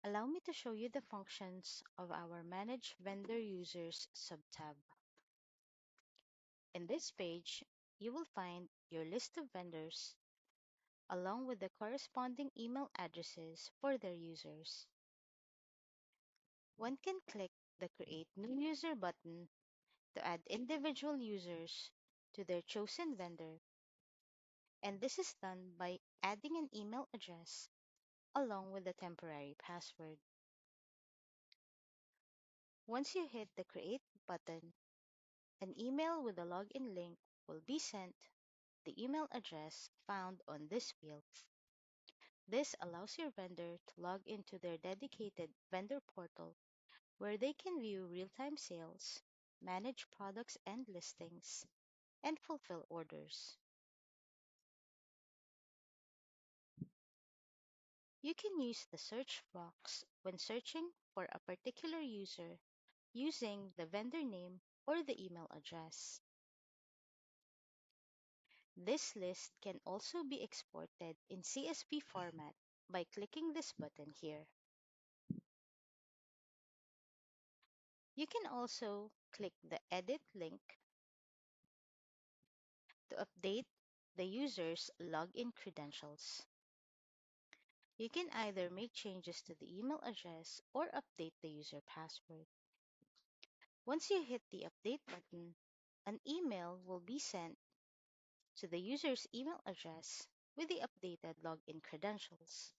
Allow me to show you the functions of our Manage Vendor Users subtab. In this page, you will find your list of vendors along with the corresponding email addresses for their users. One can click the Create New User button to add individual users to their chosen vendor, and this is done by adding an email address along with a temporary password. Once you hit the Create button, an email with a login link will be sent to the email address found on this field. This allows your vendor to log into their dedicated vendor portal where they can view real-time sales, manage products and listings, and fulfill orders. You can use the search box when searching for a particular user using the vendor name or the email address. This list can also be exported in CSV format by clicking this button here. You can also click the Edit link to update the user's login credentials. You can either make changes to the email address or update the user password. Once you hit the Update button, an email will be sent to the user's email address with the updated login credentials.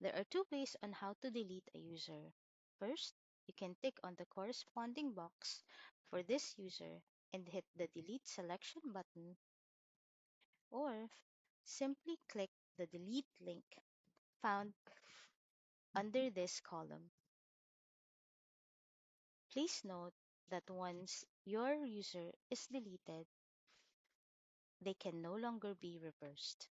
There are two ways on how to delete a user. First, you can tick on the corresponding box for this user and hit the Delete Selection button, or simply click the Delete link found under this column. Please note that once your user is deleted, they can no longer be reversed.